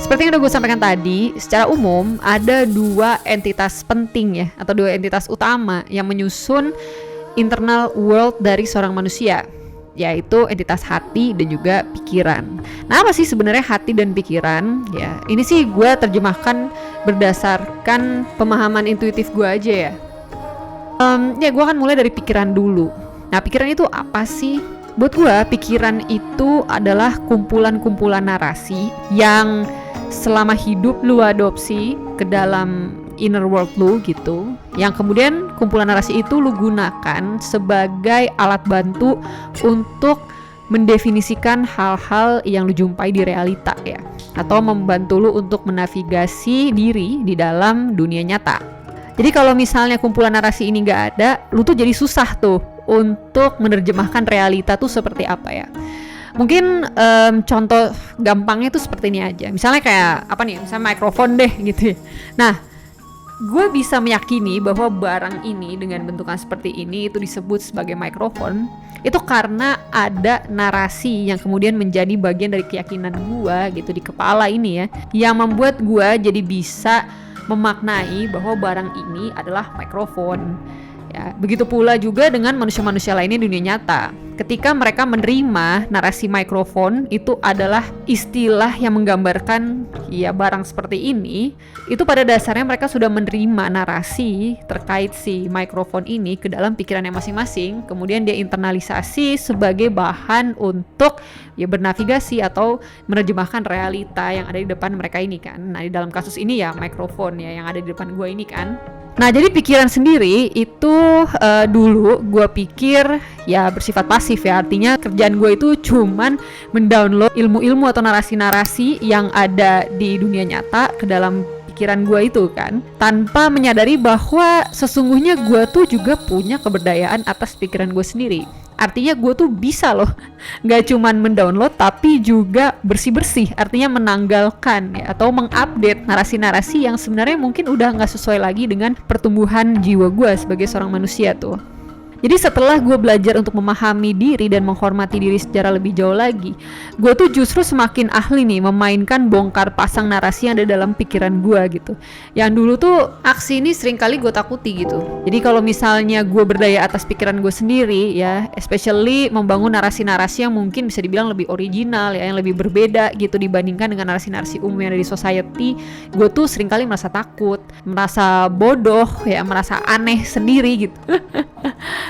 Seperti yang udah gue sampaikan tadi, secara umum ada dua entitas penting ya, atau dua entitas utama yang menyusun internal world dari seorang manusia, yaitu entitas hati dan juga pikiran. Nah, apa sih sebenarnya hati dan pikiran? Ya, ini sih gue terjemahkan berdasarkan pemahaman intuitif gue aja ya. Ya gue akan mulai dari pikiran dulu. Nah, pikiran itu apa sih? Buat gue, pikiran itu adalah kumpulan-kumpulan narasi yang selama hidup lu adopsi ke dalam inner world lu gitu, yang kemudian kumpulan narasi itu lu gunakan sebagai alat bantu untuk mendefinisikan hal-hal yang lu jumpai di realita ya, atau membantu lu untuk menavigasi diri di dalam dunia nyata. Jadi kalau misalnya kumpulan narasi ini gak ada, lu tuh jadi susah tuh untuk menerjemahkan realita tuh seperti apa ya. Mungkin contoh gampangnya tuh seperti ini aja. Misalnya kayak apa nih, misalnya mikrofon deh gitu ya. Nah, gue bisa meyakini bahwa barang ini dengan bentukan seperti ini itu disebut sebagai mikrofon, itu karena ada narasi yang kemudian menjadi bagian dari keyakinan gue gitu di kepala ini ya, yang membuat gue jadi bisa memaknai bahwa barang ini adalah mikrofon. Ya, begitu pula juga dengan manusia-manusia lainnya di dunia nyata. Ketika mereka menerima narasi mikrofon itu adalah istilah yang menggambarkan ya barang seperti ini, itu pada dasarnya mereka sudah menerima narasi terkait si mikrofon ini ke dalam pikirannya masing-masing, kemudian dia internalisasi sebagai bahan untuk ya bernavigasi atau menerjemahkan realita yang ada di depan mereka ini kan. Nah, di dalam kasus ini ya mikrofon ya yang ada di depan gue ini kan. Nah, jadi pikiran sendiri itu dulu gue pikir ya bersifat pasif ya, artinya kerjaan gue itu cuman mendownload ilmu-ilmu atau narasi-narasi yang ada di dunia nyata ke dalam pikiran gue itu kan, tanpa menyadari bahwa sesungguhnya gue tuh juga punya keberdayaan atas pikiran gue sendiri. Artinya gue tuh bisa loh gak cuman mendownload tapi juga bersih-bersih, artinya menanggalkan ya, atau mengupdate narasi-narasi yang sebenarnya mungkin udah gak sesuai lagi dengan pertumbuhan jiwa gue sebagai seorang manusia tuh. Jadi setelah gue belajar untuk memahami diri dan menghormati diri secara lebih jauh lagi, gue tuh justru semakin ahli nih memainkan bongkar pasang narasi yang ada dalam pikiran gue gitu. Yang dulu tuh aksi ini sering kali gue takuti gitu. Jadi kalau misalnya gue berdaya atas pikiran gue sendiri ya, especially membangun narasi-narasi yang mungkin bisa dibilang lebih original ya, yang lebih berbeda gitu dibandingkan dengan narasi-narasi umum yang ada di society, gue tuh sering kali merasa takut, merasa bodoh ya, merasa aneh sendiri gitu.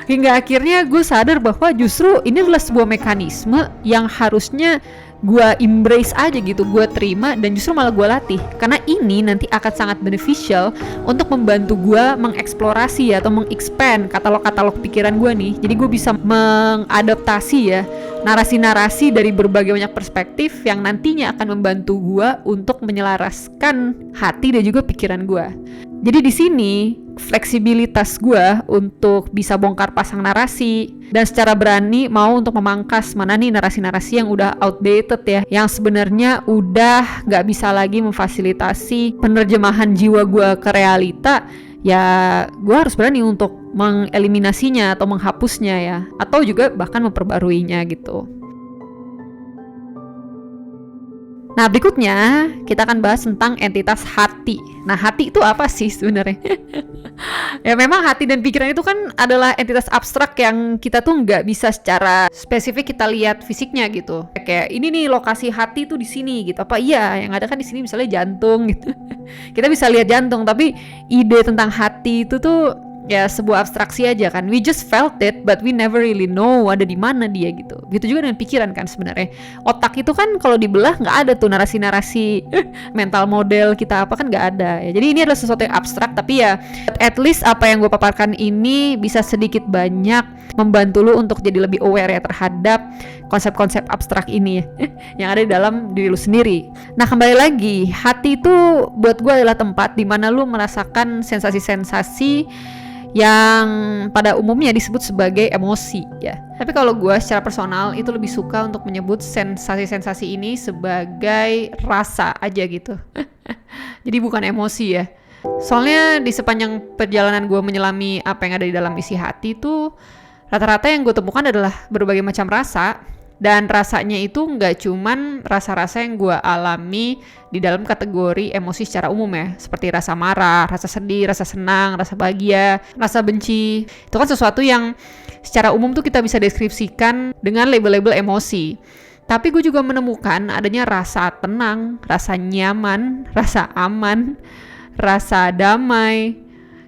Hingga akhirnya gue sadar bahwa justru ini adalah sebuah mekanisme yang harusnya gue embrace aja gitu, gue terima dan justru malah gue latih, karena ini nanti akan sangat beneficial untuk membantu gue mengeksplorasi atau mengexpand katalog-katalog pikiran gue nih. Jadi gue bisa mengadaptasi ya narasi-narasi dari berbagai banyak perspektif yang nantinya akan membantu gue untuk menyelaraskan hati dan juga pikiran gue. Jadi di sini fleksibilitas gue untuk bisa bongkar pasang narasi dan secara berani mau untuk memangkas mana nih narasi-narasi yang udah outdated ya, yang sebenarnya udah gak bisa lagi memfasilitasi penerjemahan jiwa gue ke realita, ya gue harus berani untuk mengeliminasinya atau menghapusnya ya, atau juga bahkan memperbaruinya gitu. Nah, berikutnya kita akan bahas tentang entitas hati. Nah, hati itu apa sih sebenarnya? Ya memang hati dan pikiran itu kan adalah entitas abstrak yang kita tuh nggak bisa secara spesifik kita lihat fisiknya gitu. Kayak ini nih lokasi hati tuh di sini gitu. Apa iya yang ada kan di sini misalnya jantung gitu. Kita bisa lihat jantung, tapi ide tentang hati itu tuh ya sebuah abstraksi aja kan. We just felt it but we never really know ada di mana dia gitu. Gitu juga dengan pikiran kan sebenarnya. Otak itu kan kalau dibelah nggak ada tuh narasi-narasi mental model kita apa kan nggak ada ya. Jadi ini adalah sesuatu yang abstrak, tapi ya at least apa yang gue paparkan ini bisa sedikit banyak membantu lu untuk jadi lebih aware ya terhadap konsep-konsep abstrak ini ya, yang ada di dalam diri lu sendiri. Nah, kembali lagi, hati itu buat gue adalah tempat di mana lu merasakan sensasi-sensasi yang pada umumnya disebut sebagai emosi ya. Tapi kalau gue secara personal itu lebih suka untuk menyebut sensasi-sensasi ini sebagai rasa aja gitu. Jadi bukan emosi ya. Soalnya di sepanjang perjalanan gue menyelami apa yang ada di dalam isi hati itu rata-rata yang gue temukan adalah berbagai macam rasa Dan rasanya itu nggak cuman rasa-rasa yang gue alami di dalam kategori emosi secara umum ya, seperti rasa marah, rasa sedih, rasa senang, rasa bahagia, rasa benci. Itu kan sesuatu yang secara umum tuh kita bisa deskripsikan dengan label-label emosi. Tapi gue juga menemukan adanya rasa tenang, rasa nyaman, rasa aman, rasa damai.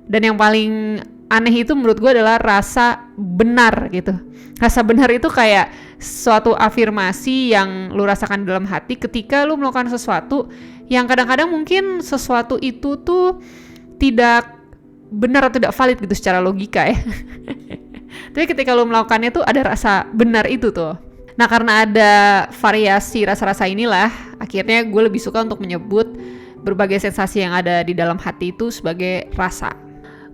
Dan yang paling aneh itu menurut gue adalah rasa benar gitu. Rasa benar itu kayak suatu afirmasi yang lu rasakan dalam hati ketika lu melakukan sesuatu yang kadang-kadang mungkin sesuatu itu tuh tidak benar atau tidak valid gitu secara logika ya. Tapi ketika lu melakukannya tuh ada rasa benar itu tuh. Nah, karena ada variasi rasa-rasa inilah, akhirnya gue lebih suka untuk menyebut berbagai sensasi yang ada di dalam hati itu sebagai rasa.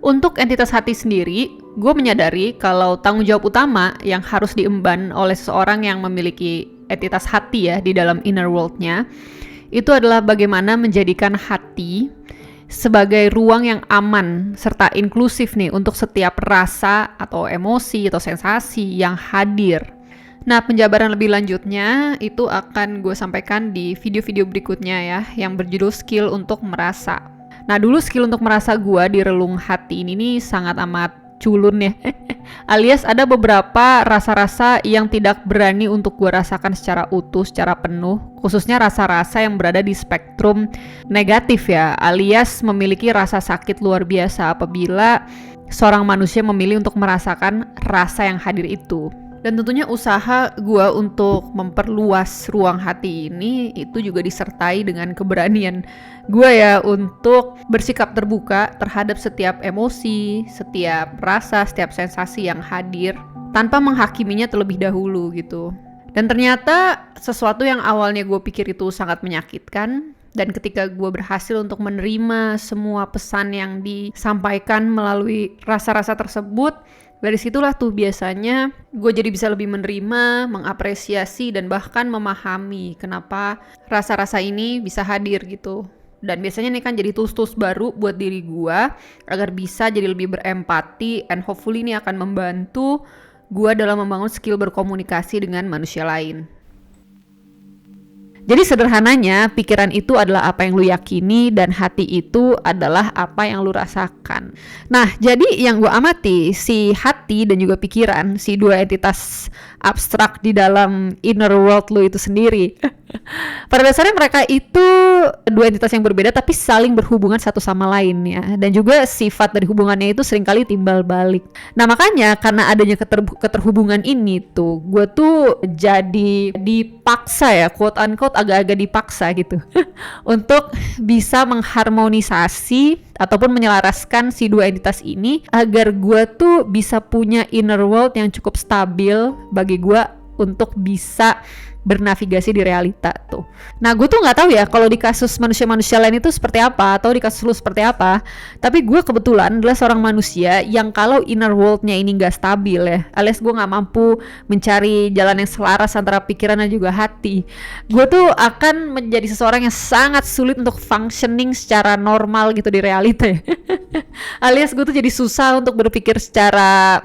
Untuk entitas hati sendiri, gue menyadari kalau tanggung jawab utama yang harus diemban oleh seseorang yang memiliki entitas hati ya di dalam inner world-nya, itu adalah bagaimana menjadikan hati sebagai ruang yang aman serta inklusif nih untuk setiap rasa atau emosi atau sensasi yang hadir. Nah, penjabaran lebih lanjutnya itu akan gue sampaikan di video-video berikutnya ya, yang berjudul skill untuk merasa. Nah, dulu skill untuk merasa gue di relung hati ini nih sangat amat culun ya. Alias ada beberapa rasa-rasa yang tidak berani untuk gue rasakan secara utuh, secara penuh. Khususnya rasa-rasa yang berada di spektrum negatif ya. Alias memiliki rasa sakit luar biasa apabila seorang manusia memilih untuk merasakan rasa yang hadir itu. Dan tentunya usaha gue untuk memperluas ruang hati ini itu juga disertai dengan keberanian gue ya untuk bersikap terbuka terhadap setiap emosi, setiap rasa, setiap sensasi yang hadir tanpa menghakiminya terlebih dahulu gitu. Dan ternyata sesuatu yang awalnya gue pikir itu sangat menyakitkan, dan ketika gue berhasil untuk menerima semua pesan yang disampaikan melalui rasa-rasa tersebut, dari situlah tuh biasanya gue jadi bisa lebih menerima, mengapresiasi, dan bahkan memahami kenapa rasa-rasa ini bisa hadir gitu. Dan biasanya ini kan jadi tools-tools baru buat diri gue agar bisa jadi lebih berempati, and hopefully ini akan membantu gue dalam membangun skill berkomunikasi dengan manusia lain. Jadi sederhananya, pikiran itu adalah apa yang lu yakini dan hati itu adalah apa yang lu rasakan. Nah, jadi yang gue amati, si hati dan juga pikiran, si dua entitas abstrak di dalam inner world lu itu sendiri. Pada dasarnya mereka itu dua entitas yang berbeda tapi saling berhubungan satu sama lain ya. Dan juga sifat dari hubungannya itu seringkali timbal balik. Nah, makanya karena adanya keterhubungan ini tuh, gue tuh jadi dipaksa ya, quote unquote agak-agak dipaksa gitu untuk bisa mengharmonisasi ataupun menyelaraskan si dua entitas ini agar gue tuh bisa punya inner world yang cukup stabil bagi gue untuk bisa bernavigasi di realita tuh. Nah, gue tuh nggak tahu ya kalau di kasus manusia-manusia lain itu seperti apa atau di kasus lu seperti apa. Tapi gue kebetulan adalah seorang manusia yang kalau inner world-nya ini nggak stabil ya, alias gue nggak mampu mencari jalan yang selaras antara pikiran dan juga hati, gue tuh akan menjadi seseorang yang sangat sulit untuk functioning secara normal gitu di realita ya. Alias gue tuh jadi susah untuk berpikir secara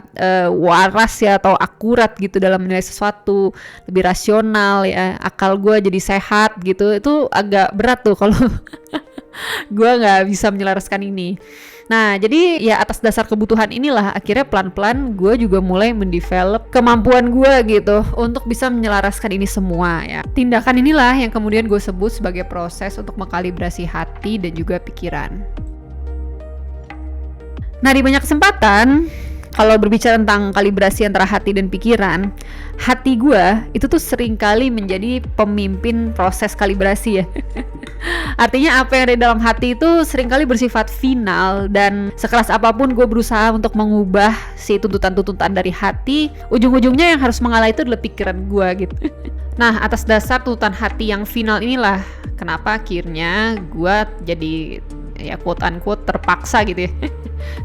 waras ya atau akurat gitu dalam menilai sesuatu, lebih rasional ya, akal gue jadi sehat gitu. Itu agak berat tuh kalau gue nggak bisa menyelaraskan ini. Nah, jadi ya atas dasar kebutuhan inilah akhirnya pelan-pelan gue juga mulai mendevelop kemampuan gue gitu untuk bisa menyelaraskan ini semua ya. Tindakan inilah yang kemudian gue sebut sebagai proses untuk mengkalibrasi hati dan juga pikiran. Nah, di banyak kesempatan kalau berbicara tentang kalibrasi antara hati dan pikiran, hati gue itu tuh seringkali menjadi pemimpin proses kalibrasi ya. Artinya apa yang ada di dalam hati itu seringkali bersifat final, dan sekeras apapun gue berusaha untuk mengubah si tuntutan-tuntutan dari hati, ujung-ujungnya yang harus mengalah itu adalah pikiran gue gitu. Nah, atas dasar tuntutan hati yang final inilah kenapa akhirnya gue jadi ya quote unquote terpaksa gitu ya.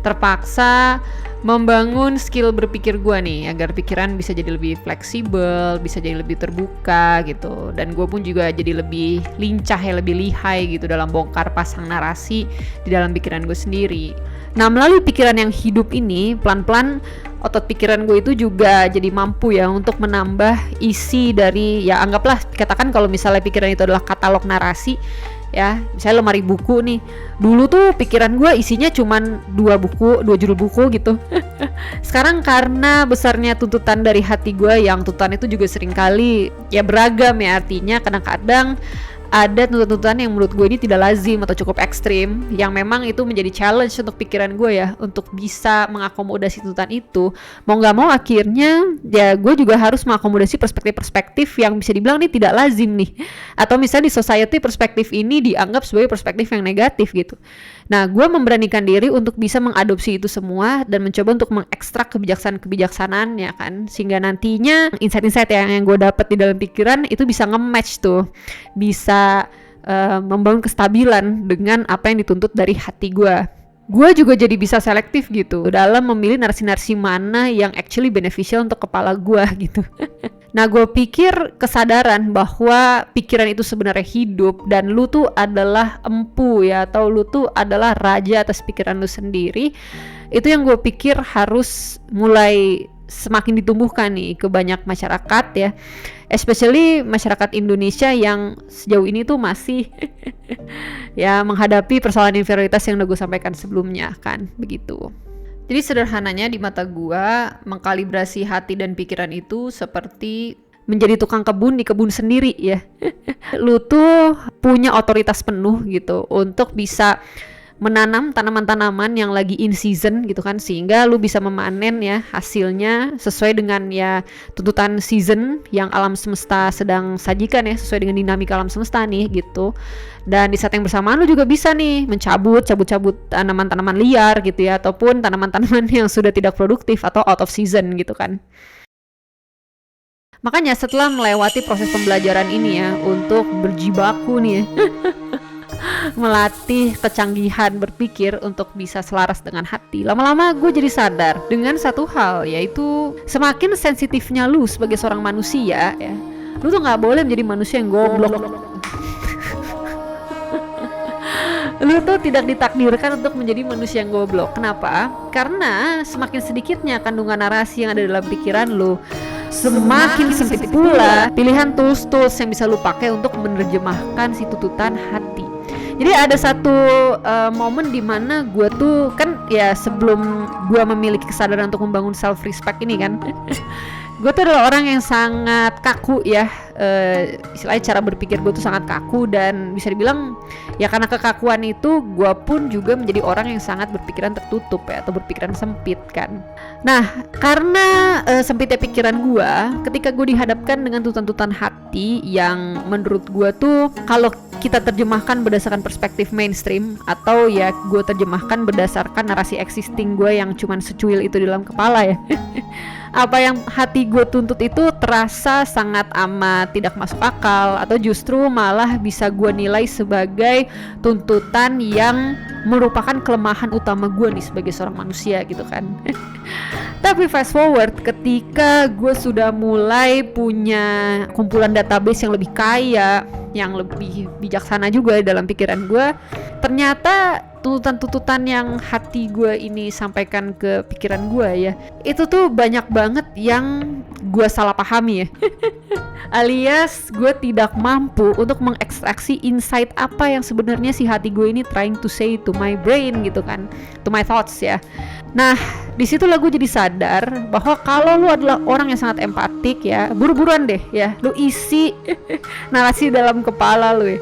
Terpaksa membangun skill berpikir gue nih agar pikiran bisa jadi lebih fleksibel, bisa jadi lebih terbuka gitu, dan gue pun juga jadi lebih lincah ya, lebih lihai gitu dalam bongkar pasang narasi di dalam pikiran gue sendiri. Nah, melalui pikiran yang hidup ini, pelan-pelan otot pikiran gue itu juga jadi mampu ya untuk menambah isi dari, ya anggaplah katakan kalau misalnya pikiran itu adalah katalog narasi ya, misalnya lemari buku nih. Dulu tuh pikiran gue isinya cuman 2 judul buku gitu. Sekarang karena besarnya tuntutan dari hati gue, yang tuntutan itu juga seringkali ya beragam ya, artinya kadang-kadang ada tuntutan yang menurut gue ini tidak lazim atau cukup ekstrim, yang memang itu menjadi challenge untuk pikiran gue ya untuk bisa mengakomodasi tuntutan itu. Mau nggak mau akhirnya ya gue juga harus mengakomodasi perspektif-perspektif yang bisa dibilang ini tidak lazim nih, atau misalnya di society perspektif ini dianggap sebagai perspektif yang negatif gitu. Nah, gue memberanikan diri untuk bisa mengadopsi itu semua dan mencoba untuk mengekstrak kebijaksanaan-kebijaksanaannya kan, sehingga nantinya insight-insight yang gue dapat di dalam pikiran itu bisa nge-match tuh, bisa membangun kestabilan dengan apa yang dituntut dari hati gue. Gue juga jadi bisa selektif gitu dalam memilih narasi-narasi mana yang actually beneficial untuk kepala gue gitu. Nah, gue pikir kesadaran bahwa pikiran itu sebenarnya hidup dan lu tuh adalah empu ya, atau lu tuh adalah raja atas pikiran lu sendiri, itu yang gue pikir harus mulai semakin ditumbuhkan nih ke banyak masyarakat ya, especially masyarakat Indonesia yang sejauh ini tuh masih ya menghadapi persoalan inferioritas yang udah gue sampaikan sebelumnya kan, begitu. Jadi sederhananya di mata gue, mengkalibrasi hati dan pikiran itu seperti menjadi tukang kebun di kebun sendiri ya. Lu tuh punya otoritas penuh gitu untuk bisa menanam tanaman-tanaman yang lagi in season gitu kan, sehingga lu bisa memanen ya hasilnya sesuai dengan ya tuntutan season yang alam semesta sedang sajikan ya, sesuai dengan dinamika alam semesta nih gitu. Dan di saat yang bersamaan lu juga bisa nih cabut tanaman-tanaman liar gitu ya, ataupun tanaman-tanaman yang sudah tidak produktif atau out of season gitu kan. Makanya setelah melewati proses pembelajaran ini ya, untuk berjibaku nih ya, melatih kecanggihan berpikir untuk bisa selaras dengan hati, lama-lama gue jadi sadar dengan satu hal, yaitu semakin sensitifnya lu sebagai seorang manusia ya, lu tuh gak boleh menjadi manusia yang goblok. Lu tuh tidak ditakdirkan untuk menjadi manusia yang goblok. Kenapa? Karena semakin sedikitnya kandungan narasi yang ada dalam pikiran lu, semakin sempit pula pilihan tools-tools yang bisa lu pakai untuk menerjemahkan si tuntutan hati. Jadi ada satu momen dimana gue tuh kan ya, sebelum gue memiliki kesadaran untuk membangun self respect ini kan, gue tuh adalah orang yang sangat kaku ya, istilahnya cara berpikir gue tuh sangat kaku, dan bisa dibilang ya karena kekakuan itu gue pun juga menjadi orang yang sangat berpikiran tertutup ya, atau berpikiran sempit kan. Nah, karena sempitnya pikiran gue, ketika gue dihadapkan dengan tuntutan hati yang menurut gue tuh kalau kita terjemahkan berdasarkan perspektif mainstream, atau ya gue terjemahkan berdasarkan narasi existing gue yang cuman secuil itu di dalam kepala ya, apa yang hati gue tuntut itu terasa sangat amat tidak masuk akal, atau justru malah bisa gue nilai sebagai tuntutan yang merupakan kelemahan utama gue nih sebagai seorang manusia gitu kan. Tapi fast forward, ketika gue sudah mulai punya kumpulan database yang lebih kaya, yang lebih bijaksana juga dalam pikiran gue, ternyata tuntutan-tuntutan yang hati gue ini sampaikan ke pikiran gue ya, itu tuh banyak banget yang gue salah pahami ya. Alias gue tidak mampu untuk mengekstraksi insight apa yang sebenarnya si hati gue ini trying to say to my brain gitu kan, to my thoughts ya. Nah, disitulah gue jadi sadar bahwa kalau lu adalah orang yang sangat empatik ya, buru-buruan deh ya, lu isi narasi dalam kepala lu ya.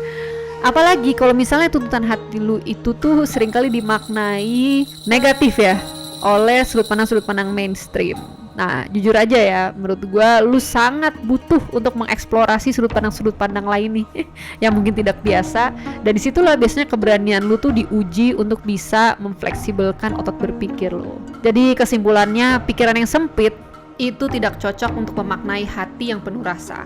Apalagi kalau misalnya tuntutan hati lu itu tuh seringkali dimaknai negatif ya oleh sudut pandang mainstream. Nah, jujur aja ya, menurut gue lu sangat butuh untuk mengeksplorasi sudut pandang lain nih yang mungkin tidak biasa, dan disitulah biasanya keberanian lu tuh diuji untuk bisa memfleksibelkan otot berpikir lu. Jadi kesimpulannya, pikiran yang sempit itu tidak cocok untuk memaknai hati yang penuh rasa.